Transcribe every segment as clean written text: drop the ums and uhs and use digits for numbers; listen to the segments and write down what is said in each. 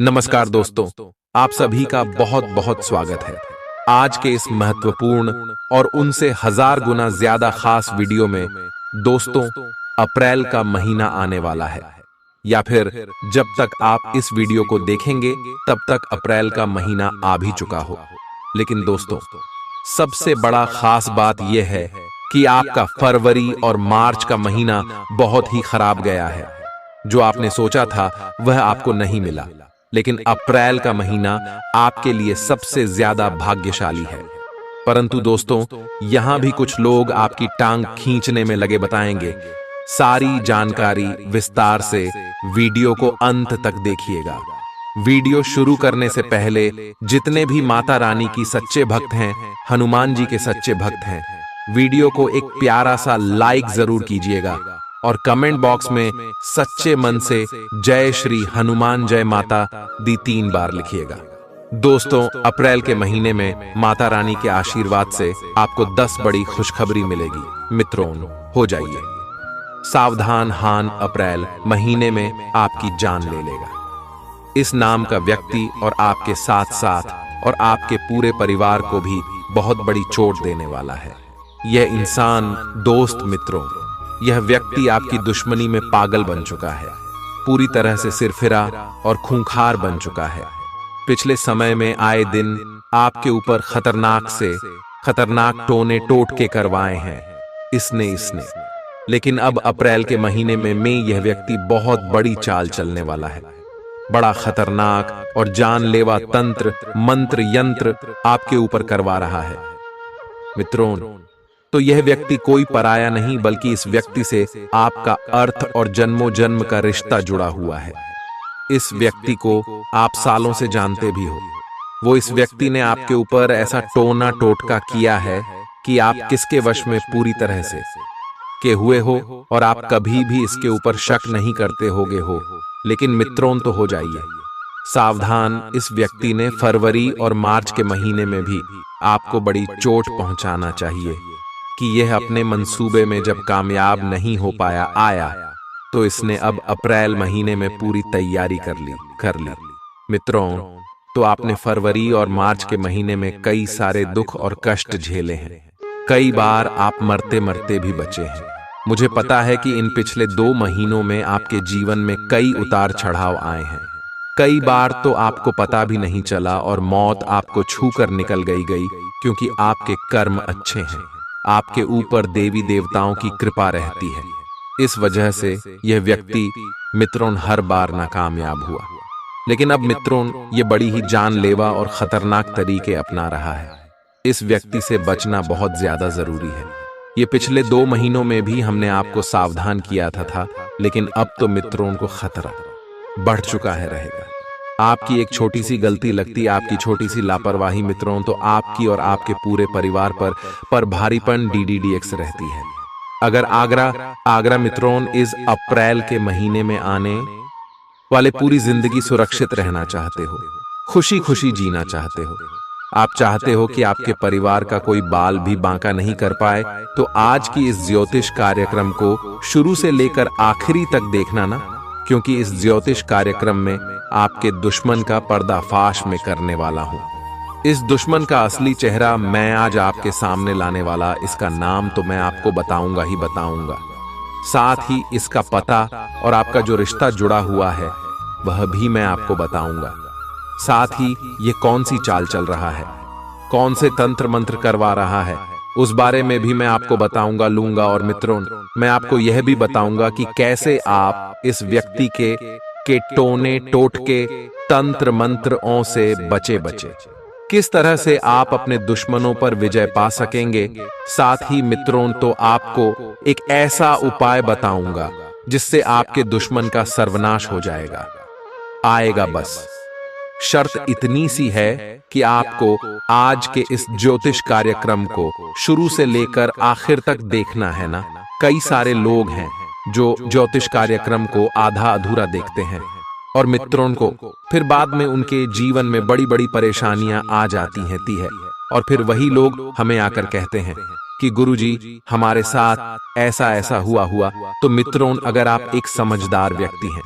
नमस्कार दोस्तों, आप सभी का बहुत बहुत स्वागत है। आज के इस महत्वपूर्ण और उनसे हजार गुना ज्यादा खास वीडियो में दोस्तों, अप्रैल का महीना आने वाला है, या फिर जब तक आप इस वीडियो को देखेंगे तब तक अप्रैल का महीना आ भी चुका हो। लेकिन दोस्तों, सबसे बड़ा खास बात यह है कि आपका फरवरी और मार्च का महीना बहुत ही खराब गया है। जो आपने सोचा था वह आपको नहीं मिला, लेकिन अप्रैल का महीना आपके लिए सबसे ज्यादा भाग्यशाली है। परंतु दोस्तों, यहां भी कुछ लोग आपकी टांग खींचने में लगे बताएंगे। सारी जानकारी विस्तार से वीडियो को अंत तक देखिएगा। वीडियो शुरू करने से पहले जितने भी माता रानी की सच्चे भक्त हैं, हनुमान जी के सच्चे भक्त हैं, वीडियो को एक प्यारा सा लाइक जरूर कीजिएगा और कमेंट बॉक्स में सच्चे मन से जय श्री हनुमान जय माता दी 3 बार लिखिएगा। दोस्तों, अप्रैल के महीने में माता रानी के आशीर्वाद से आपको 10 बड़ी खुशखबरी मिलेगी। मित्रों, हो जाइए सावधान, हान अप्रैल महीने में आपकी जान ले लेगा। इस नाम का व्यक्ति और आपके साथ साथ और आपके पूरे परिवार को भी बहुत बड़ी चोट देने वाला है। यह इंसान, दोस्त मित्रों, यह व्यक्ति आपकी दुश्मनी में पागल बन चुका है, पूरी तरह से सिरफिरा और खूंखार बन चुका है। पिछले समय में आए दिन आपके ऊपर खतरनाक से खतरनाक टोने टोटके करवाए हैं इसने। लेकिन अब अप्रैल के महीने में यह व्यक्ति बहुत बड़ी चाल चलने वाला है। बड़ा खतरनाक और जानलेवा तंत्र, मंत्र, यंत्र आपके ऊपर करवा रहा है। मित्रों, तो यह व्यक्ति कोई पराया नहीं, बल्कि इस व्यक्ति से आपका अर्थ और जन्मों जन्म का रिश्ता जुड़ा हुआ है। इस व्यक्ति को आप सालों से जानते भी हो। वो इस व्यक्ति ने आपके ऊपर ऐसा टोना टोटका किया है कि आप किसके वश में पूरी तरह से के हुए हो और आप कभी भी इसके ऊपर शक नहीं करते होगे हो। लेकिन मित्रों, तो हो जाइए सावधान। इस व्यक्ति ने फरवरी और मार्च के महीने में भी आपको बड़ी चोट पहुंचाना चाहिए कि यह अपने मंसूबे में जब कामयाब नहीं हो आया तो इसने अब अप्रैल महीने में पूरी तैयारी कर ली। मित्रों, तो आपने फरवरी और मार्च के महीने में कई सारे दुख और कष्ट झेले हैं। कई बार आप मरते मरते भी बचे हैं। मुझे पता है कि इन पिछले 2 महीनों में आपके जीवन में कई उतार चढ़ाव आए हैं। कई बार तो आपको पता भी नहीं चला और मौत आपको छू कर निकल गई, क्योंकि आपके कर्म अच्छे हैं। आपके ऊपर देवी देवताओं की कृपा रहती है। इस वजह से यह व्यक्ति मित्रों हर बार नाकामयाब हुआ। लेकिन अब मित्रों, ये बड़ी ही जानलेवा और खतरनाक तरीके अपना रहा है। इस व्यक्ति से बचना बहुत ज्यादा जरूरी है। ये पिछले 2 महीनों में भी हमने आपको सावधान किया था, लेकिन अब तो मित्रों को खतरा बढ़ चुका है रहेगा। आपकी एक छोटी सी गलती लगती, आपकी छोटी सी लापरवाही मित्रों, तो आपकी और आपके पूरे परिवार पर भारीपन DDDX रहती है। अगर आगरा मित्रों इस अप्रैल के महीने में आने वाले पूरी जिंदगी सुरक्षित रहना चाहते हो, खुशी खुशी जीना चाहते हो, आप चाहते हो कि आपके परिवार का कोई बाल भी बांका नहीं कर पाए, तो आज की इस ज्योतिष कार्यक्रम को शुरू से लेकर आखिरी तक देखना ना, क्योंकि इस ज्योतिष कार्यक्रम में आपके दुश्मन का पर्दाफाश में करने वाला हूं। इस दुश्मन का असली चेहरा मैं आज आपके सामने लाने वाला, इसका नाम तो मैं आपको बताऊंगा ही बताऊंगा, साथ ही इसका पता और आपका जो रिश्ता जुड़ा हुआ है वह भी मैं आपको बताऊंगा। साथ ही ये कौन सी चाल चल रहा है, कौन से तंत्र मंत्र करवा रहा है, उस बारे में भी मैं आपको बताऊंगा लूंगा। और मित्रों, मैं आपको यह भी बताऊंगा कि कैसे आप इस व्यक्ति के टोने टोटके तंत्र मंत्रों से बचे, किस तरह से आप अपने दुश्मनों पर विजय पा सकेंगे। साथ ही मित्रों, तो आपको एक ऐसा उपाय बताऊंगा जिससे आपके दुश्मन का सर्वनाश हो आएगा। बस शर्त इतनी सी है कि आपको आज के इस ज्योतिष कार्यक्रम को शुरू से लेकर आखिर तक देखना है ना। कई सारे लोग हैं जो ज्योतिष कार्यक्रम को आधा अधूरा देखते हैं और मित्रों को फिर बाद में उनके जीवन में बड़ी बड़ी परेशानियां आ जाती हैं और फिर वही लोग हमें आकर कहते हैं कि गुरुजी हमारे साथ ऐसा ऐसा हुआ। तो मित्रों, अगर आप एक समझदार व्यक्ति हैं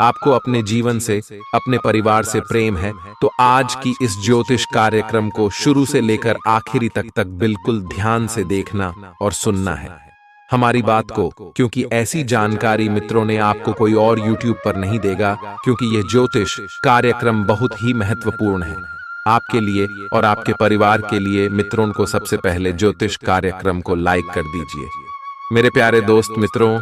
आपको अपने जीवन से, अपने परिवार से प्रेम है, तो आज की इस ज्योतिष कार्यक्रम को शुरू से लेकर आखिरी तक बिल्कुल ध्यान से देखना और सुनना है हमारी बात को, क्योंकि ऐसी जानकारी मित्रों ने आपको कोई और YouTube पर नहीं देगा, क्योंकि यह ज्योतिष कार्यक्रम बहुत ही महत्वपूर्ण है आपके लिए और आपके परिवार के लिए। मित्रों को सबसे पहले ज्योतिष कार्यक्रम को लाइक कर दीजिए। मेरे प्यारे दोस्त मित्रों,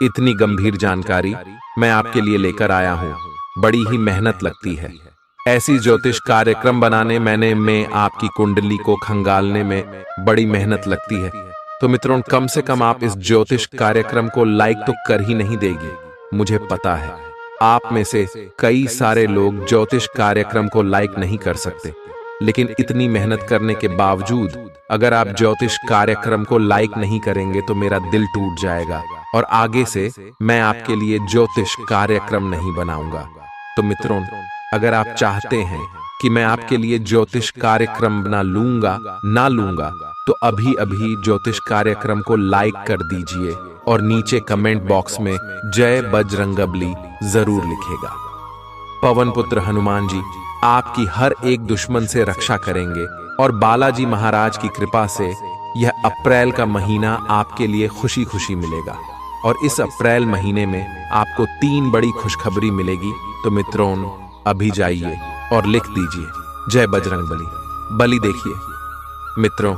इतनी गंभीर जानकारी मैं आपके लिए लेकर आया हूं, बड़ी ही मेहनत लगती है ऐसी ज्योतिष कार्यक्रम बनाने में आपकी कुंडली को खंगालने में बड़ी मेहनत लगती है। तो मित्रों, कम से कम आप इस ज्योतिष कार्यक्रम को लाइक तो कर ही नहीं देगी। मुझे पता है आप में से कई सारे लोग ज्योतिष कार्यक्रम को लाइक नहीं कर सकते, लेकिन इतनी मेहनत करने के बावजूद अगर आप ज्योतिष कार्यक्रम को लाइक नहीं करेंगे तो मेरा दिल टूट जाएगा और आगे से मैं आपके लिए ज्योतिष कार्यक्रम नहीं बनाऊंगा। तो मित्रों, अगर आप चाहते हैं कि मैं आपके लिए ज्योतिष कार्यक्रम बना लूंगा ना लूंगा, तो अभी अभी ज्योतिष कार्यक्रम को लाइक कर दीजिए और नीचे कमेंट बॉक्स में जय बजरंगबली जरूर लिखेगा। पवन पुत्र हनुमान जी आपकी हर एक दुश्मन से रक्षा करेंगे और बालाजी महाराज की कृपा से यह अप्रैल का महीना आपके लिए खुशी खुशी मिलेगा। और इस अप्रैल महीने में आपको 3 बड़ी खुशखबरी मिलेगी। तो मित्रों, अभी जाइए और लिख दीजिए जय बजरंगबली। बलि देखिए मित्रों,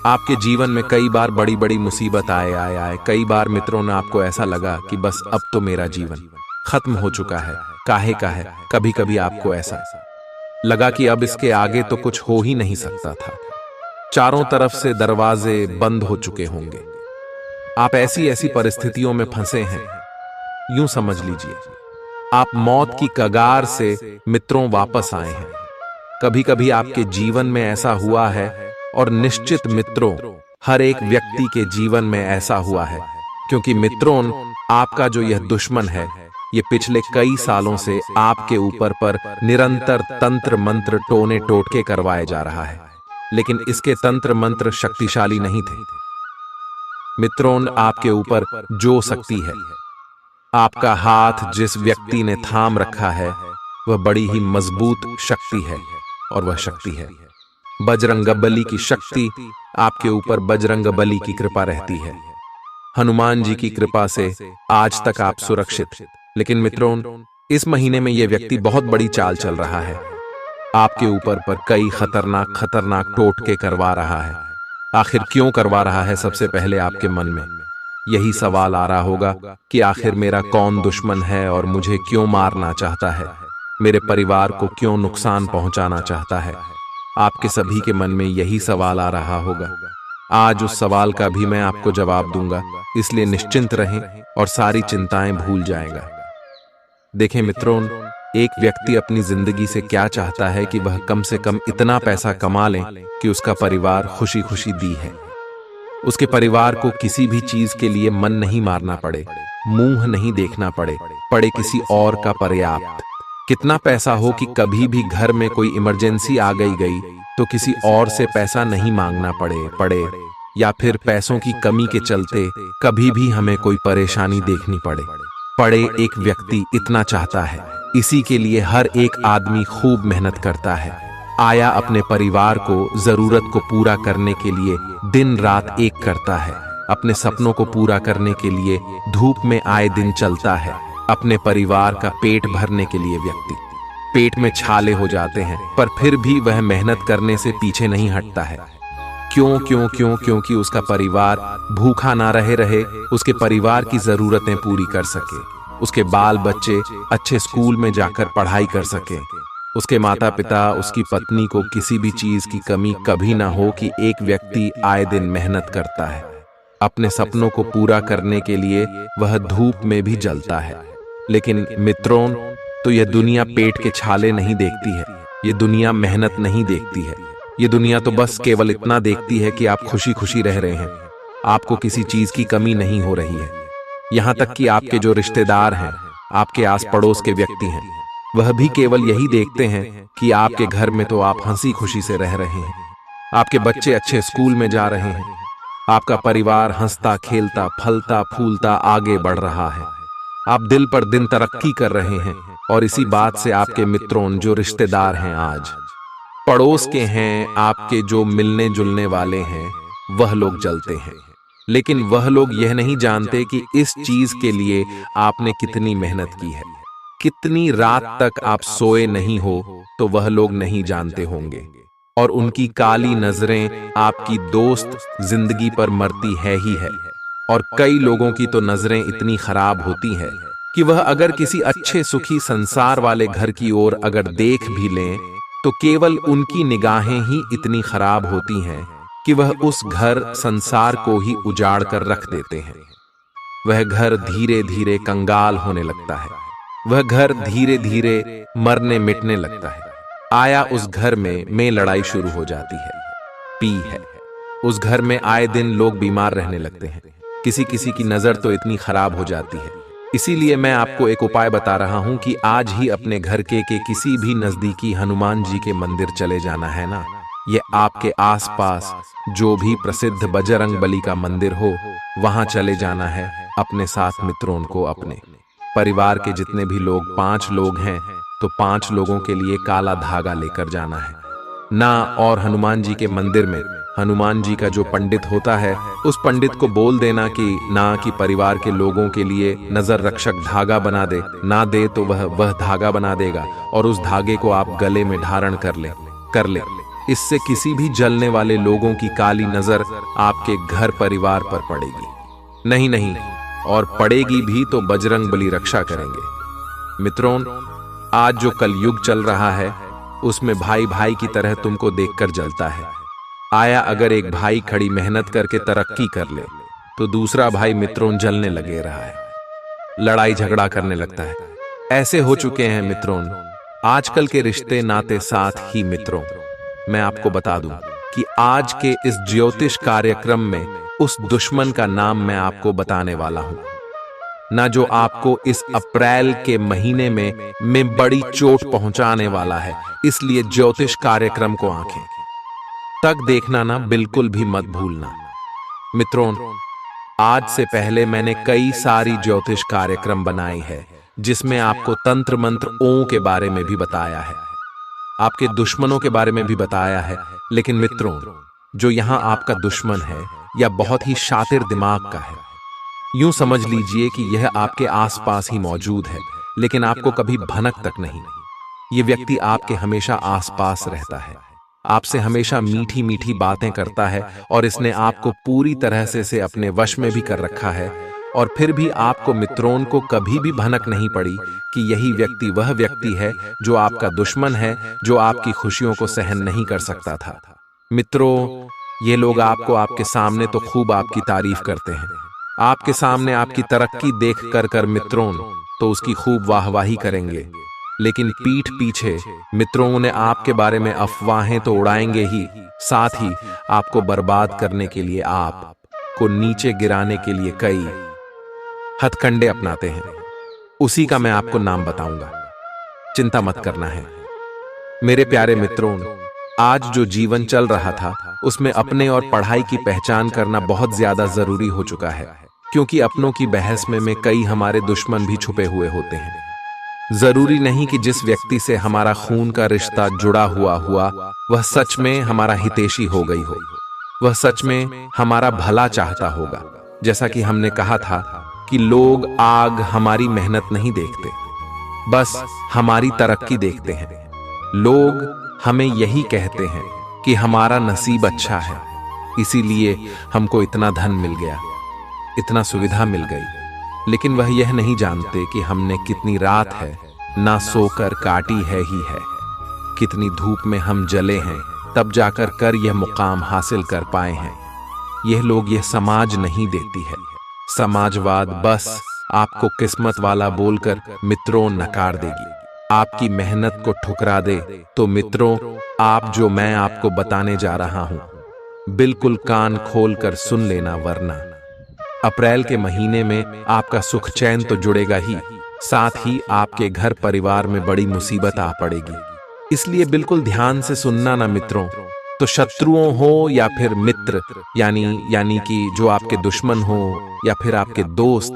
आपके जीवन में कई बार बड़ी बड़ी मुसीबत आए कई बार मित्रों ने आपको ऐसा लगा कि बस अब तो मेरा जीवन खत्म हो चुका है, काहे का है। कभी कभी आपको ऐसा लगा कि अब इसके आगे तो कुछ हो ही नहीं सकता था, चारों तरफ से दरवाजे बंद हो चुके होंगे। आप ऐसी परिस्थितियों में फंसे हैं, यूं समझ लीजिए आप मौत की कगार से मित्रों वापस आए हैं। कभी कभी आपके जीवन में ऐसा हुआ है और निश्चित मित्रों हर एक व्यक्ति के जीवन में ऐसा हुआ है, क्योंकि मित्रों आपका जो यह दुश्मन है ये पिछले कई सालों से आपके ऊपर पर निरंतर तंत्र मंत्र टोने टोटके करवाए जा रहा है, लेकिन इसके तंत्र मंत्र शक्तिशाली नहीं थे। मित्रों, आपके ऊपर जो शक्ति है, आपका हाथ जिस व्यक्ति ने थाम रखा है वह बड़ी ही मजबूत शक्ति है और वह शक्ति है बजरंगबली की शक्ति। आपके ऊपर बजरंगबली की कृपा रहती है, हनुमान जी की कृपा से आज तक आप सुरक्षित। लेकिन मित्रों, इस महीने में यह व्यक्ति बहुत बड़ी चाल चल रहा है, आपके ऊपर पर कई खतरनाक टोटके करवा रहा है। आखिर क्यों करवा रहा है? सबसे पहले आपके मन में यही सवाल आ रहा होगा कि आखिर मेरा कौन दुश्मन है और मुझे क्यों मारना चाहता है, मेरे परिवार को क्यों नुकसान पहुंचाना चाहता है। आपके सभी के मन में यही सवाल आ रहा होगा। आज उस सवाल का भी मैं आपको जवाब दूंगा, इसलिए निश्चिंत रहें और सारी चिंताएं भूल जाएगा। देखें मित्रों, एक व्यक्ति अपनी जिंदगी से क्या चाहता है कि वह कम से कम इतना पैसा कमा ले कि उसका परिवार खुशी खुशी दी है, उसके परिवार को किसी भी चीज के लिए मन नहीं मारना पड़े, मुंह नहीं देखना पड़े किसी और का पर्याप्त। कितना पैसा हो कि कभी भी घर में कोई इमरजेंसी आ गई तो किसी और से पैसा नहीं मांगना पड़े या फिर पैसों की कमी के चलते कभी भी हमें कोई परेशानी देखनी पड़े। एक व्यक्ति इतना चाहता है, इसी के लिए हर एक आदमी खूब मेहनत करता है, आया अपने परिवार को जरूरत को पूरा करने के लिए दिन रात एक करता है, अपने सपनों को पूरा करने के लिए धूप में आए दिन चलता है, अपने परिवार का पेट भरने के लिए व्यक्ति पेट में छाले हो जाते हैं, पर फिर भी वह मेहनत करने से पीछे नहीं हटता है। क्योंकि उसका परिवार भूखा ना रहे, उसके परिवार की जरूरतें पूरी कर सके, उसके बाल बच्चे अच्छे स्कूल में जाकर पढ़ाई कर सके, उसके माता पिता, उसकी पत्नी को किसी भी चीज की कमी कभी ना हो कि एक व्यक्ति आए दिन मेहनत करता है, अपने सपनों को पूरा करने के लिए वह धूप में भी जलता है। लेकिन मित्रों, तो यह दुनिया पेट के छाले नहीं देखती है, ये दुनिया मेहनत नहीं देखती है, ये दुनिया तो बस केवल इतना देखती है कि आप खुशी खुशी रह रहे हैं, आपको किसी चीज की कमी नहीं हो रही है। यहाँ तक कि आपके जो रिश्तेदार हैं, आपके आस पड़ोस के व्यक्ति हैं, वह भी केवल यही देखते हैं कि आपके घर में तो आप हंसी खुशी से रह रहे हैं, आपके बच्चे अच्छे स्कूल में जा रहे हैं, आपका परिवार हंसता खेलता फलता फूलता आगे बढ़ रहा है। आप दिल पर दिन तरक्की कर रहे हैं और इसी बात से आपके मित्रों जो रिश्तेदार हैं, आज पड़ोस के हैं, आपके जो मिलने जुलने वाले हैं, वह लोग जलते हैं। लेकिन वह लोग यह नहीं जानते कि इस चीज के लिए आपने कितनी मेहनत की है, कितनी रात तक आप सोए नहीं हो, तो वह लोग नहीं जानते होंगे। और उनकी काली नजरें आपकी दोस्त जिंदगी पर मरती है ही है। और कई लोगों की तो नजरें इतनी खराब होती हैं कि वह अगर किसी अच्छे सुखी संसार वाले घर की ओर अगर देख भी लें, तो केवल उनकी निगाहें ही इतनी खराब होती हैं कि वह उस घर संसार को ही उजाड़ कर रख देते हैं। वह घर धीरे धीरे कंगाल होने लगता है, वह घर धीरे धीरे मरने मिटने लगता है। आया उस घर में लड़ाई शुरू हो जाती है, पी है। उस घर में आए दिन लोग बीमार रहने लगते हैं, किसी किसी की नजर तो इतनी खराब हो जाती है। इसीलिए मैं आपको एक उपाय बता रहा हूं कि आज ही अपने घर के किसी भी नजदीकी हनुमान जी के मंदिर चले जाना है ना। ये आपके आसपास जो भी प्रसिद्ध बजरंग बली का मंदिर हो, वहां चले जाना है। अपने साथ मित्रों को, अपने परिवार के जितने भी लोग 5 लोग हैं, तो 5 लोगों के लिए काला धागा लेकर जाना है ना। और हनुमान जी के मंदिर में हनुमान जी का जो पंडित होता है, उस पंडित को बोल देना कि परिवार के लोगों के लिए नजर रक्षक धागा बना दे, ना दे तो वह धागा बना देगा और उस धागे को आप गले में धारण कर ले। इससे किसी भी जलने वाले लोगों की काली नजर आपके घर परिवार पर पड़ेगी नहीं, और पड़ेगी भी तो बजरंग बली रक्षा करेंगे। मित्रों, आज जो कलयुग चल रहा है, उसमें भाई भाई की तरह तुमको देखकर जलता है। आया अगर एक भाई खड़ी मेहनत करके तरक्की कर ले, तो दूसरा भाई मित्रों जलने लगे रहा है, लड़ाई झगड़ा करने लगता है। ऐसे हो चुके हैं मित्रों आजकल के रिश्ते नाते। साथ ही मित्रों, मैं आपको बता दूं कि आज के इस ज्योतिष कार्यक्रम में उस दुश्मन का नाम मैं आपको बताने वाला हूं ना, जो आपको इस अप्रैल के महीने में बड़ी चोट पहुंचाने वाला है। इसलिए ज्योतिष कार्यक्रम को आंखें तक देखना ना, बिल्कुल भी मत भूलना। मित्रों, आज से पहले मैंने कई सारी ज्योतिष कार्यक्रम बनाए हैं, जिसमें आपको तंत्र मंत्र ओं के बारे में भी बताया है, आपके दुश्मनों के बारे में भी बताया है। लेकिन मित्रों, जो यहां आपका दुश्मन है या बहुत ही शातिर दिमाग का है, यूं समझ लीजिए कि यह आपके आसपास ही मौजूद है, लेकिन आपको कभी भनक तक नहीं। यह व्यक्ति आपके हमेशा आसपास रहता है, आपसे हमेशा मीठी मीठी बातें करता है, और इसने आपको पूरी तरह से अपने वश में भी कर रखा है। और फिर भी आपको मित्रों को कभी भी भनक नहीं पड़ी कि यही व्यक्ति वह व्यक्ति है जो आपका दुश्मन है, जो आपकी खुशियों को सहन नहीं कर सकता था। मित्रों, ये लोग आपको आपके सामने तो खूब आपकी तारीफ करते हैं, आपके सामने आपकी तरक्की देख कर मित्रों तो उसकी खूब वाहवाही करेंगे, लेकिन पीठ पीछे मित्रों ने आपके बारे में अफवाहें तो उड़ाएंगे ही, साथ ही आपको बर्बाद करने के लिए, आपको नीचे गिराने के लिए कई हथकंडे अपनाते हैं। उसी का मैं आपको नाम बताऊंगा, चिंता मत करना है। मेरे प्यारे मित्रों, आज जो जीवन चल रहा था, उसमें अपने और पढ़ाई की पहचान करना बहुत ज्यादा जरूरी हो चुका है, क्योंकि अपनों की बहस में कई हमारे दुश्मन भी छुपे हुए होते हैं। जरूरी नहीं कि जिस व्यक्ति से हमारा खून का रिश्ता जुड़ा हुआ वह सच में हमारा हितैषी हो गई हो, वह सच में हमारा भला चाहता होगा। जैसा कि हमने कहा था कि लोग आग हमारी मेहनत नहीं देखते, बस हमारी तरक्की देखते हैं। लोग हमें यही कहते हैं कि हमारा नसीब अच्छा है, इसीलिए हमको इतना धन मिल गया, इतना सुविधा मिल गई। लेकिन वह यह नहीं जानते कि हमने कितनी रात है ना सोकर काटी है ही है, कितनी धूप में हम जले हैं, तब जाकर यह मुकाम हासिल कर पाए हैं। यह लोग, यह समाज नहीं देती है। समाजवाद बस आपको किस्मत वाला बोलकर मित्रों नकार देगी, आपकी मेहनत को ठुकरा दे। तो मित्रों, आप जो मैं आपको बताने जा रहा हूं, बिल्कुल कान खोलकर सुन लेना, वरना अप्रैल के महीने में आपका सुख चैन तो जुड़ेगा ही, साथ ही आपके घर परिवार में बड़ी मुसीबत आ पड़ेगी। इसलिए बिल्कुल ध्यान से सुनना ना मित्रों। तो शत्रुओं हो या फिर मित्र, यानी कि जो आपके दुश्मन हो या फिर आपके दोस्त,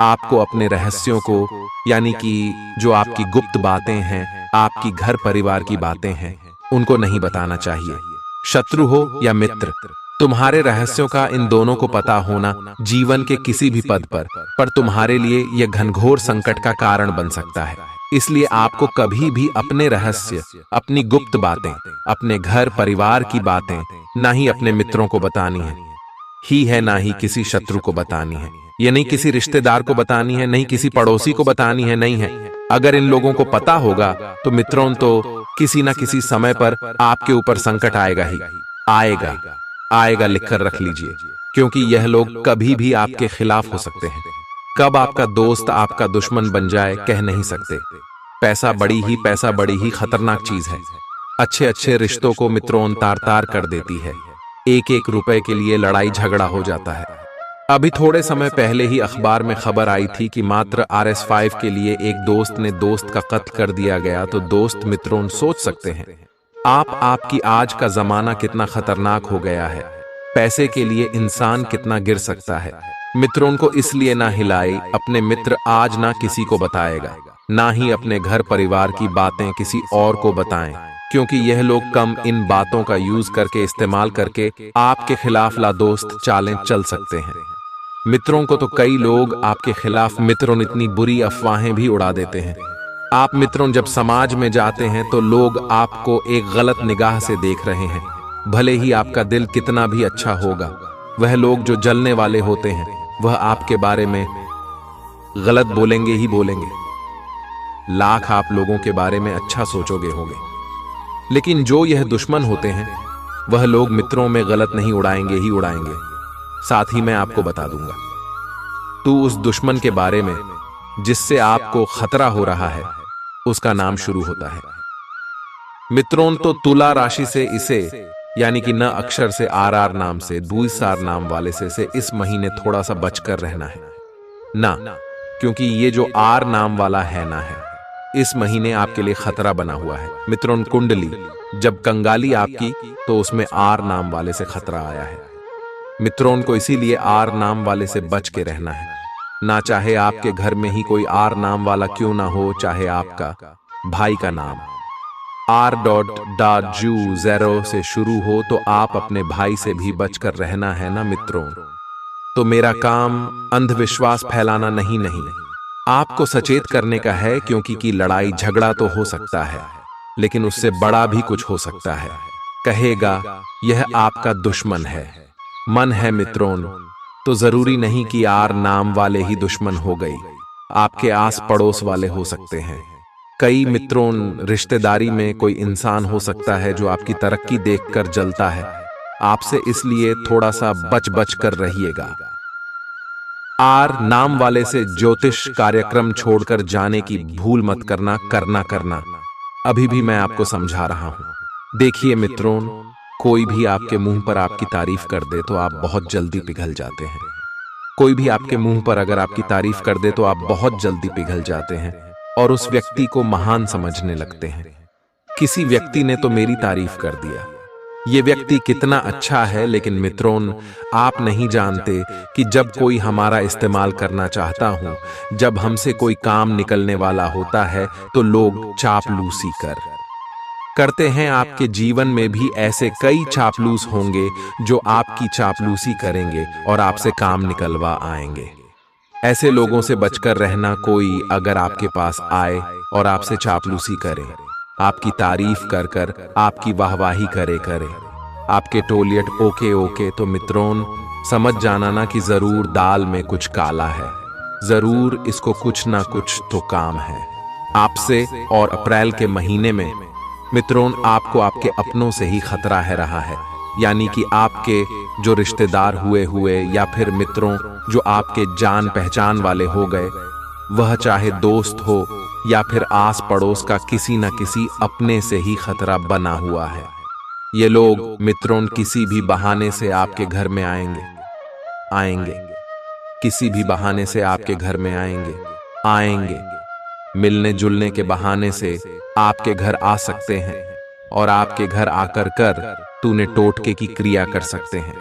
आपको अपने रहस्यों को, यानी कि जो आपकी गुप्त बातें हैं, आपकी घर परिवार की बातें हैं, उनको नहीं बताना चाहिए। शत्रु हो या मित्र, तुम्हारे रहस्यों का इन दोनों को पता होना जीवन के किसी भी पद पर तुम्हारे लिए यह घनघोर संकट का कारण बन सकता है। इसलिए आपको कभी भी अपने रहस्य, अपनी गुप्त बातें, अपने घर परिवार की बातें ना ही अपने मित्रों को बतानी है ना ही किसी शत्रु को बतानी है। ये नहीं किसी रिश्तेदार को बतानी है, नहीं किसी पड़ोसी को बतानी है, नहीं है। अगर इन लोगों को पता होगा तो मित्रों, तो किसी ना किसी समय पर आपके ऊपर संकट आएगा ही आएगा। लिखकर रख लीजिए, क्योंकि यह लोग कभी भी आपके खिलाफ हो सकते हैं। कब आपका दोस्त आपका दुश्मन बन जाए कह नहीं सकते। पैसा बड़ी ही खतरनाक चीज है। अच्छे रिश्तों को मित्रों तार कर देती है। एक रुपए के लिए लड़ाई झगड़ा हो जाता है। अभी थोड़े समय पहले ही अखबार में खबर आई थी कि मात्र RS5 के लिए एक दोस्त ने दोस्त का कत्ल कर दिया गया। तो दोस्त मित्रों, सोच सकते हैं आपकी आज का जमाना कितना खतरनाक हो गया है। पैसे के लिए इंसान कितना गिर सकता है। मित्रों को इसलिए ना हिलाए। अपने मित्र आज ना किसी को बताएगा, ना ही अपने घर परिवार की बातें किसी और को बताएं, क्योंकि यह लोग कम इन बातों का यूज करके, इस्तेमाल करके आपके खिलाफ लादोस्त चालें चल सकते हैं। मित्रों को तो कई लोग आपके खिलाफ मित्रों इतनी बुरी अफवाहें भी उड़ा देते हैं। आप मित्रों जब समाज में जाते हैं तो लोग आपको एक गलत निगाह से देख रहे हैं। भले ही आपका दिल कितना भी अच्छा होगा, वह लोग जो जलने वाले होते हैं वह आपके बारे में गलत बोलेंगे ही बोलेंगे। लाख आप लोगों के बारे में अच्छा सोचोगे होगे, लेकिन जो यह दुश्मन होते हैं वह लोग मित्रों में गलत नहीं उड़ाएंगे ही उड़ाएंगे। साथ ही मैं आपको बता दूंगा तो उस दुश्मन के बारे में जिससे आपको खतरा हो रहा है, उसका नाम शुरू होता है। मित्रों, तो तुला राशि से इसे, यानी कि न अक्षर से RR नाम से, द्विसार नाम वाले से इस महीने थोड़ा सा बचकर रहना है ना, क्योंकि ये जो R नाम वाला है ना है, इस महीने आपके लिए खतरा बना हुआ है। मित्रों, कुंडली जब कंगाली आपकी तो उसमें R नाम वाले से खतरा आया है। मित्रों को इसीलिए R नाम वाले से बच के रहना है। ना चाहे आपके घर में ही कोई R नाम वाला क्यों ना हो, चाहे आपका भाई का नाम R.Ju0 से शुरू हो, तो आप अपने भाई से भी बचकर रहना है ना मित्रों। तो मेरा काम अंधविश्वास फैलाना नहीं, आपको सचेत करने का है, क्योंकि की लड़ाई झगड़ा तो हो सकता है, लेकिन उससे बड़ा भी कुछ हो सकता है। कहेगा यह आपका दुश्मन है, मन है मित्रों, तो जरूरी नहीं कि R नाम वाले ही दुश्मन हो गई। आपके आस पड़ोस वाले हो सकते हैं। कई मित्रों, रिश्तेदारी में कोई इंसान हो सकता है जो आपकी तरक्की देखकर जलता है आपसे, इसलिए थोड़ा सा बच कर रहिएगा। R नाम वाले से ज्योतिष कार्यक्रम छोड़कर जाने की भूल मत करना। अभी भी मैं आपको समझा रहा हूं। देखिए मित्रों, कोई भी आपके मुंह पर आपकी तारीफ कर दे तो आप बहुत जल्दी पिघल जाते हैं। कोई भी आपके मुंह पर अगर आपकी तारीफ कर दे तो आप बहुत जल्दी पिघल जाते हैं और उस व्यक्ति को महान समझने लगते हैं। किसी व्यक्ति ने तो मेरी तारीफ कर दिया, ये व्यक्ति कितना अच्छा है, लेकिन मित्रों आप नहीं जानते कि जब कोई हमारा इस्तेमाल करना चाहता हूं, जब हमसे कोई काम निकलने वाला होता है, तो लोग चापलूसी करते हैं। आपके जीवन में भी ऐसे कई चापलूस होंगे जो आपकी चापलूसी करेंगे और आपसे काम निकलवा आएंगे। ऐसे लोगों से बचकर रहना। कोई अगर आपके पास आए और आपसे चापलूसी करे, आपकी तारीफ कर आपकी वाहवाही करे, आपके टोलियट ओके, तो मित्रों समझ जाना ना कि जरूर दाल में कुछ काला है, जरूर इसको कुछ ना कुछ तो काम है आपसे। और अप्रैल के महीने में मित्रों आपको आपके अपनों से ही खतरा है रहा है, यानी कि आपके जो रिश्तेदार हुए या फिर मित्रों जो आपके जान पहचान वाले हो गए, वह चाहे दोस्त हो या फिर आस पड़ोस का किसी न किसी अपने से ही खतरा बना हुआ है। ये लोग मित्रों किसी भी बहाने से आपके घर में आएंगे, किसी भी बहाने से आपके घर में आएंगे, मिलने जुलने के बहाने से आपके घर आ सकते हैं और आपके घर आकर तूने टोटके की क्रिया कर सकते हैं,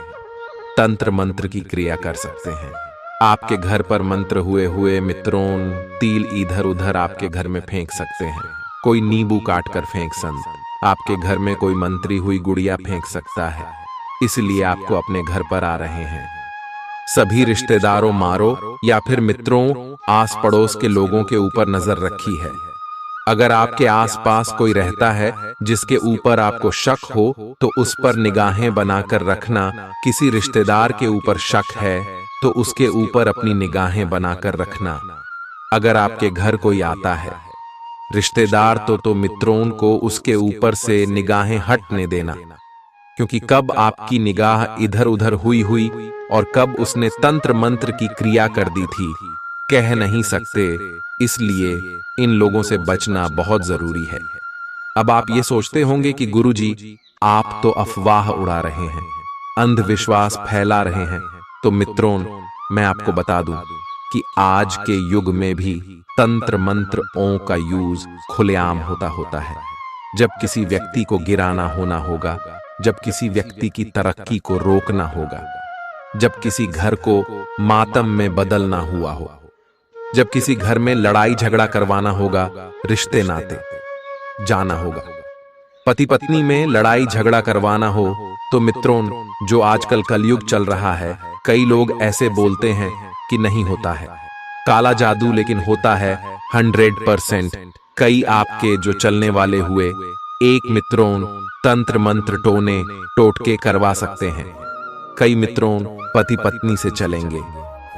तंत्र मंत्र की क्रिया कर सकते हैं। आपके घर पर मंत्र हुए हुए मित्रों तिल इधर उधर आपके घर में फेंक सकते हैं। कोई नींबू काट कर फेंक संत आपके घर में कोई मंत्री हुई गुड़िया फेंक सकता है, इसलिए आपको अपने घर पर आ रहे हैं। सभी रिश्तेदारों मारो या फिर मित्रों आस पड़ोस के लोगों के ऊपर नजर रखी है। अगर आपके आसपास कोई रहता है जिसके ऊपर आपको शक हो तो उस पर निगाहें बनाकर रखना। किसी रिश्तेदार के ऊपर शक है तो उसके ऊपर अपनी निगाहें बनाकर रखना। अगर आपके घर कोई आता है रिश्तेदार तो मित्रों को उसके ऊपर से निगाहें हटने देना, क्योंकि कब आपकी निगाह इधर उधर हुई और कब उसने तंत्र मंत्र की क्रिया कर दी थी कह नहीं सकते, इसलिए इन लोगों से बचना बहुत जरूरी है। अब आप ये सोचते होंगे कि गुरुजी आप तो अफवाह उड़ा रहे हैं, अंधविश्वास फैला रहे हैं। तो मित्रों मैं आपको बता दूं कि आज के युग में भी तंत्र मंत्र ओं का यूज खुलेआम होता है। जब किसी व्यक्ति को गिराना होना होगा, जब किसी व्यक्ति की तरक्की को रोकना होगा, जब किसी घर को मातम में बदलना हुआ हो, जब किसी घर में लड़ाई झगड़ा करवाना होगा, रिश्ते नाते जाना होगा, पति पत्नी में लड़ाई झगड़ा करवाना हो तो मित्रों जो आजकल कलयुग चल रहा है, कई लोग ऐसे बोलते हैं कि नहीं होता है काला जादू, लेकिन होता है 100%। कई आपके जो चलने वाले हुए एक मित्रों तंत्र मंत्र टोने टोटके करवा सकते हैं। कई मित्रों पति पत्नी से चलेंगे,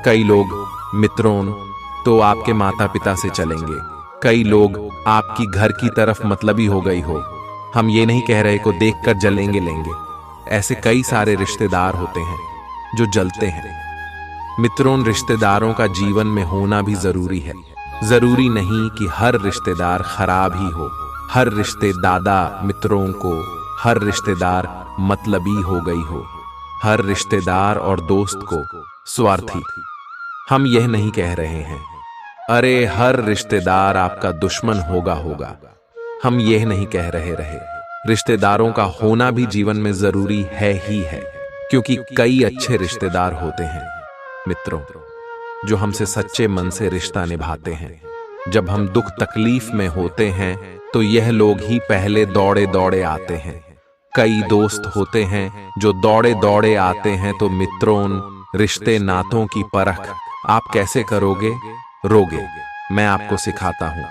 कई लोग मित्रों तो आपके माता पिता से चलेंगे, कई लोग आपकी घर की तरफ मतलबी हो गई हो। हम ये नहीं कह रहे को देखकर जलेंगे लेंगे, ऐसे कई सारे रिश्तेदार होते हैं जो जलते हैं। मित्रों रिश्तेदारों का जीवन में होना भी जरूरी है। जरूरी नहीं कि हर रिश्तेदार खराब ही हो, हर रिश्तेदादा मित्रों को हर रिश्तेदार मतलबी हो गई हो, हर रिश्तेदार और दोस्त को स्वार्थी। हम यह नहीं कह रहे हैं अरे हर रिश्तेदार आपका दुश्मन होगा। हम यह नहीं कह रहे रिश्तेदारों का होना भी जीवन में जरूरी है ही है, क्योंकि कई अच्छे रिश्तेदार होते हैं मित्रों जो हमसे सच्चे मन से रिश्ता निभाते हैं। जब हम दुख तकलीफ में होते हैं तो यह लोग ही पहले दौड़े दौड़े आते हैं। कई दोस्त होते हैं जो दौड़े दौड़े आते हैं। तो मित्रों रिश्ते नातों की परख आप कैसे करोगे? रोगे, मैं आपको सिखाता हूं।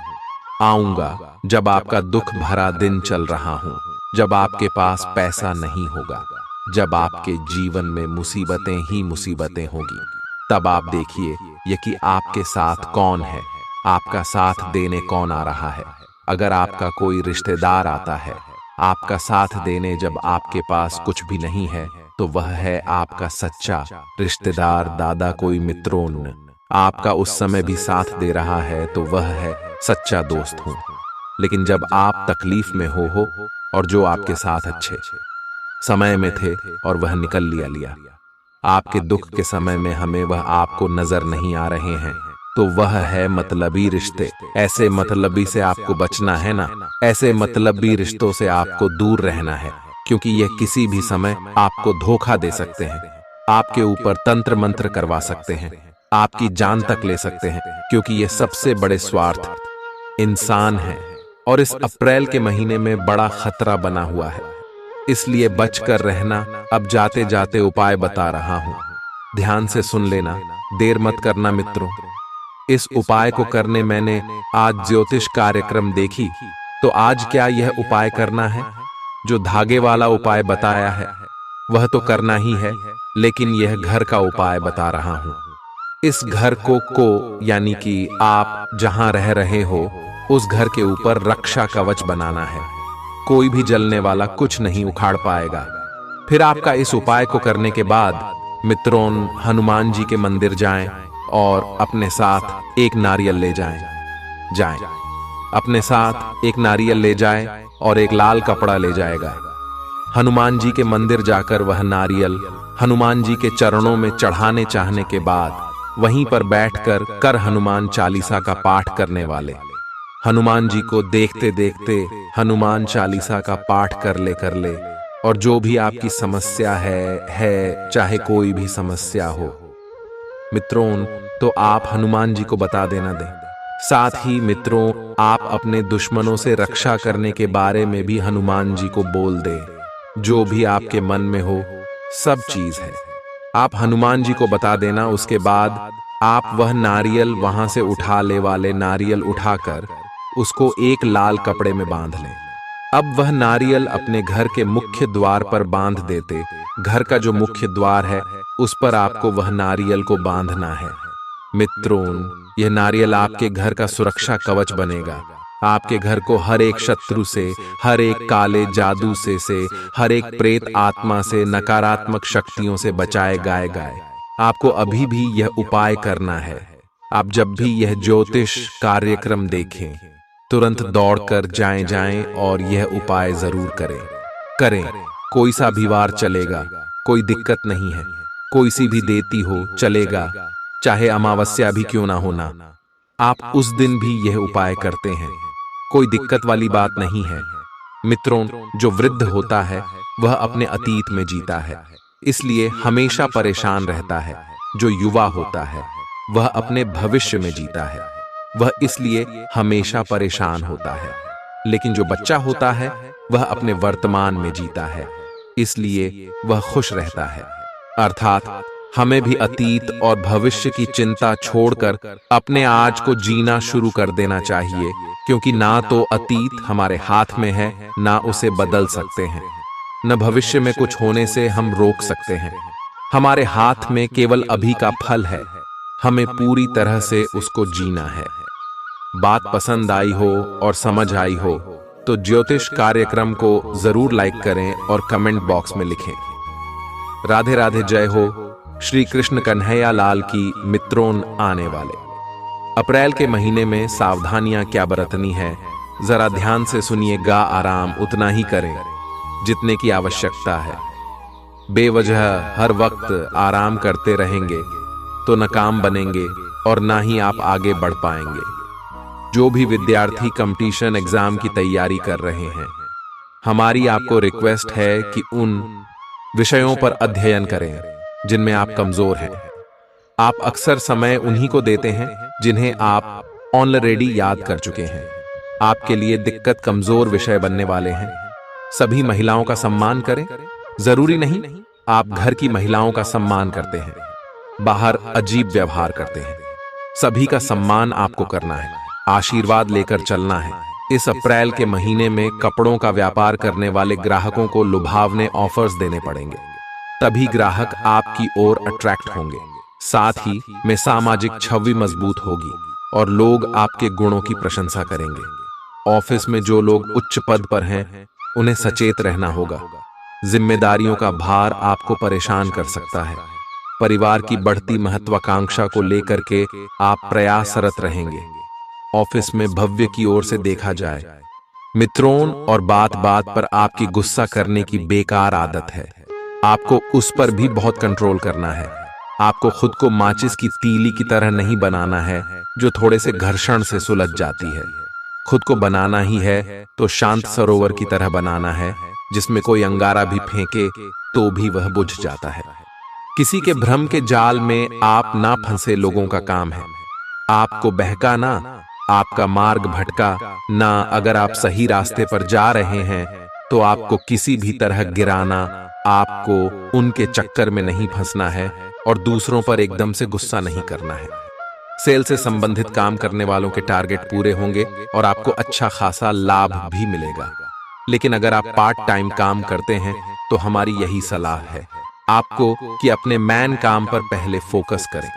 आऊंगा जब आपका दुख भरा दिन चल रहा हूं, जब आपके पास पैसा नहीं होगा, जब आपके जीवन में मुसीबतें ही मुसीबतें होगी, तब आप देखिए ये कि आपके साथ कौन है, आपका साथ देने कौन आ रहा है। अगर आपका कोई रिश्तेदार आता है आपका साथ देने, जब आपके पास कुछ भी नहीं है, तो वह है आपका सच्चा रिश्तेदार। दादा कोई मित्रों आपका उस समय भी साथ दे रहा है तो वह है सच्चा दोस्त हूं। लेकिन जब आप तकलीफ में हो और जो आपके साथ अच्छे समय में थे और वह निकल लिया, आपके दुख के समय में हमें वह आपको नजर नहीं आ रहे हैं, तो वह है मतलबी रिश्ते। ऐसे मतलबी से आपको बचना है ना, ऐसे मतलबी रिश्तों से आपको दूर रहना है, क्योंकि यह किसी भी समय आपको धोखा दे सकते हैं, आपके ऊपर तंत्र मंत्र करवा सकते हैं, आपकी जान तक ले सकते हैं, क्योंकि ये सबसे बड़े स्वार्थ इंसान है। और इस अप्रैल के महीने में बड़ा खतरा बना हुआ है, इसलिए बचकर रहना। अब जाते जाते उपाय बता रहा हूं, ध्यान से सुन लेना, देर मत करना मित्रों। इस उपाय को करने मैंने आज ज्योतिष कार्यक्रम देखी, तो आज क्या यह उपाय करना है? जो धागे वाला उपाय बताया है वह तो करना ही है, लेकिन यह घर का उपाय बता रहा हूं। इस घर को यानी कि आप जहां रह रहे हो उस घर के ऊपर रक्षा कवच बनाना है। कोई भी जलने वाला कुछ नहीं उखाड़ पाएगा। फिर आपका इस उपाय को करने के बाद मित्रों हनुमान जी के मंदिर जाएं और अपने साथ एक नारियल ले जाएं। अपने साथ एक नारियल ले जाएं और एक लाल कपड़ा ले जाएगा। हनुमान जी के मंदिर जाकर वह नारियल हनुमान जी के चरणों में चढ़ाने चाहने के बाद वहीं पर बैठकर कर हनुमान चालीसा का पाठ करने वाले हनुमान जी को देखते देखते हनुमान चालीसा का पाठ कर ले। और जो भी आपकी समस्या है चाहे कोई भी समस्या हो, मित्रों, तो आप हनुमान जी को बता देना दें। साथ ही मित्रों, आप अपने दुश्मनों से रक्षा करने के बारे में भी हनुमान जी को बोल दें। जो भी आपके मन में हो, सब चीज है, आप हनुमान जी को बता देना। उसके बाद आप वह नारियल वहां से उठा ले वाले नारियल उठाकर उसको एक लाल कपड़े में बांध लें। अब वह नारियल अपने घर के मुख्य द्वार पर बांध देते। घर का जो मुख्य द्वार है उस पर आपको वह नारियल को बांधना है। मित्रों, यह नारियल आपके घर का सुरक्षा कवच बनेगा। आपके घर को हर एक शत्रु से, हर एक काले जादू से हर एक प्रेत आत्मा से, नकारात्मक शक्तियों से बचाएगा। आपको अभी भी यह उपाय करना है। आप जब भी यह ज्योतिष कार्यक्रम देखें, तुरंत दौड़कर जाएं और यह उपाय जरूर करें। कोई सा भी वार चलेगा, कोई दिक्कत नहीं है। कोई सी भी देती हो चलेगा, चाहे अमावस्या भी क्यों ना होना, आप उस दिन भी यह उपाय करते हैं, कोई दिक्कत वाली बात नहीं है। मित्रों, जो वृद्ध होता है वह अपने अतीत में जीता है, इसलिए हमेशा परेशान रहता है। जो युवा होता है वह अपने भविष्य में जीता है, वह इसलिए हमेशा परेशान होता है। लेकिन जो बच्चा होता है वह अपने वर्तमान में जीता है, इसलिए वह खुश रहता है। अर्थात हमें भी अतीत और भविष्य की चिंता छोड़कर अपने आज को जीना शुरू कर देना चाहिए, क्योंकि ना तो अतीत हमारे हाथ में है, ना उसे बदल सकते हैं, न भविष्य में कुछ होने से हम रोक सकते हैं। हमारे हाथ में केवल अभी का फल है, हमें पूरी तरह से उसको जीना है। बात पसंद आई हो और समझ आई हो तो ज्योतिष कार्यक्रम को जरूर लाइक करें और कमेंट बॉक्स में लिखें। राधे राधे, जय हो श्री कृष्ण कन्हैया लाल की। मित्रों, आने वाले अप्रैल के महीने में सावधानियां क्या बरतनी है, जरा ध्यान से सुनिएगा। आराम उतना ही करें जितने की आवश्यकता है। बेवजह हर वक्त आराम करते रहेंगे तो न काम बनेंगे और ना ही आप आगे बढ़ पाएंगे। जो भी विद्यार्थी कंपटीशन एग्जाम की तैयारी कर रहे हैं, हमारी आपको रिक्वेस्ट है कि उन विषयों पर अध्ययन करें जिनमें आप कमजोर हैं। आप अक्सर समय उन्हीं को देते हैं जिन्हें आप ऑलरेडी याद कर चुके हैं। आपके लिए दिक्कत कमजोर विषय बनने वाले हैं। सभी महिलाओं का सम्मान करें। जरूरी नहीं आप घर की महिलाओं का सम्मान करते हैं, बाहर अजीब व्यवहार करते हैं। सभी का सम्मान आपको करना है, आशीर्वाद लेकर चलना है। इस अप्रैल के महीने में कपड़ों का व्यापार करने वाले ग्राहकों को लुभावने ऑफर्स देने पड़ेंगे, तभी ग्राहक आपकी ओर अट्रैक्ट होंगे। साथ ही में सामाजिक छवि मजबूत होगी और लोग आपके गुणों की प्रशंसा करेंगे। ऑफिस में जो लोग उच्च पद पर हैं, उन्हें सचेत रहना होगा। जिम्मेदारियों का भार आपको परेशान कर सकता है। परिवार की बढ़ती महत्वाकांक्षा को लेकर के आप प्रयासरत रहेंगे। ऑफिस में भव्य की ओर से देखा जाए। मित्रों, और बात बात पर आपकी गुस्सा करने की बेकार आदत है, आपको उस पर भी बहुत कंट्रोल करना है। आपको खुद को माचिस की तीली की तरह नहीं बनाना है जो थोड़े से घर्षण से सुलझ जाती है। खुद को बनाना ही है तो शांत सरोवर की तरह बनाना है, जिसमें कोई अंगारा भी फेंके तो भी वह बुझ जाता है। किसी के भ्रम के जाल में आप ना फंसे लोगों का काम है। आपको बहकाना, आपका मार्ग भटका ना। अगर आप सही रास्ते पर जा रहे हैं तो आपको किसी भी तरह गिराना, आपको उनके चक्कर में नहीं फंसना है और दूसरों पर एकदम से गुस्सा नहीं करना है। सेल से संबंधित काम करने वालों के टारगेट पूरे होंगे और आपको अच्छा खासा लाभ भी मिलेगा। लेकिन अगर आप पार्ट टाइम काम करते हैं तो हमारी यही सलाह है आपको कि अपने मैन काम पर पहले फोकस करें।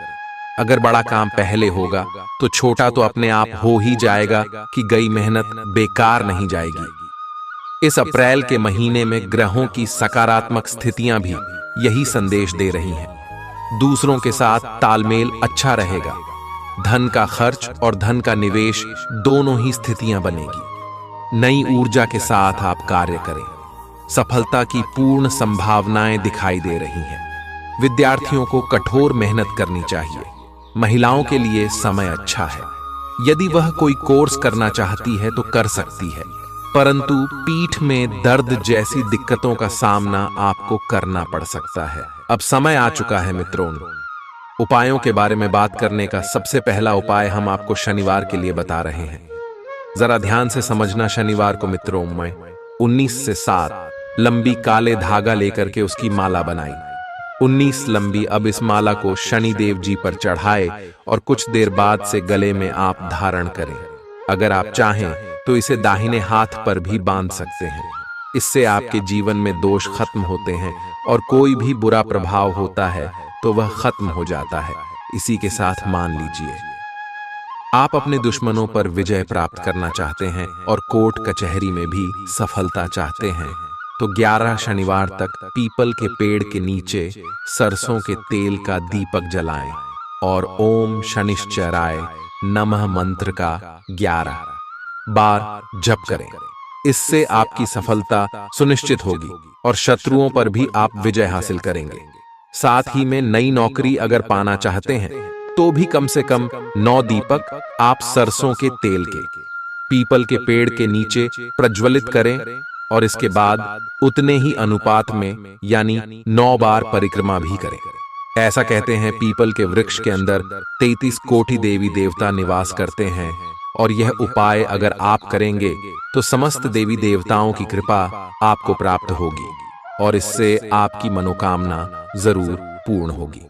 अगर बड़ा काम पहले होगा तो छोटा तो अपने आप हो ही जाएगा कि गई मेहनत बेकार नहीं जाएगी। इस अप्रैल के महीने में ग्रहों की सकारात्मक स्थितियां भी यही संदेश दे रही हैं। दूसरों के साथ तालमेल अच्छा रहेगा। धन का खर्च और धन का निवेश दोनों ही स्थितियां बनेगी। नई ऊर्जा के साथ आप कार्य करें। सफलता की पूर्ण संभावनाएं दिखाई दे रही हैं। विद्यार्थियों को कठोर मेहनत करनी चाहिए। महिलाओं के लिए समय अच्छा है। यदि वह कोई कोर्स करना चाहती है तो कर सकती है, परंतु पीठ में दर्द जैसी दिक्कतों का सामना आपको करना पड़ सकता है। अब समय आ चुका है मित्रों, उपायों के बारे में बात करने का सबसे पहला उपाय हम आपको शनिवार के लिए बता रहे हैं। जरा ध्यान से समझना। शनिवार को मित्रों में 19 से 7 लंबी काले धागा लेकर के उसकी माला बनाई। 19 लंबी। अब इस माला को शनिदेव जी पर चढ़ाए और कुछ देर बाद से गले में आप धारण करें। अगर आप चाहें तो इसे दाहिने हाथ पर भी बांध सकते हैं। इससे आपके जीवन में दोष खत्म होते हैं और कोई भी बुरा प्रभाव होता है तो वह खत्म हो जाता है। इसी के साथ मान लीजिए आप अपने दुश्मनों पर विजय प्राप्त करना चाहते हैं और कोर्ट कचहरी में भी सफलता चाहते हैं तो 11 शनिवार तक पीपल के पेड़ के नीचे सरसों के तेल का दीपक जलाएं और ओम शनिश्चराय नमः मंत्र का 11 बार जप करें। इससे आपकी सफलता सुनिश्चित होगी और शत्रुओं पर भी आप विजय हासिल करेंगे। साथ ही में नई नौकरी अगर पाना चाहते हैं तो भी कम से कम 9 दीपक आप सरसों के तेल के पीपल के पेड़ के नीचे प्रज्वलित करें और इसके बाद उतने ही अनुपात में यानी 9 बार परिक्रमा भी करें। ऐसा कहते हैं पीपल के वृक्ष के अंदर 33 कोटि देवी देवता निवास करते हैं और यह उपाय अगर आप करेंगे तो समस्त देवी देवताओं की कृपा आपको प्राप्त होगी और इससे आपकी मनोकामना जरूर पूर्ण होगी।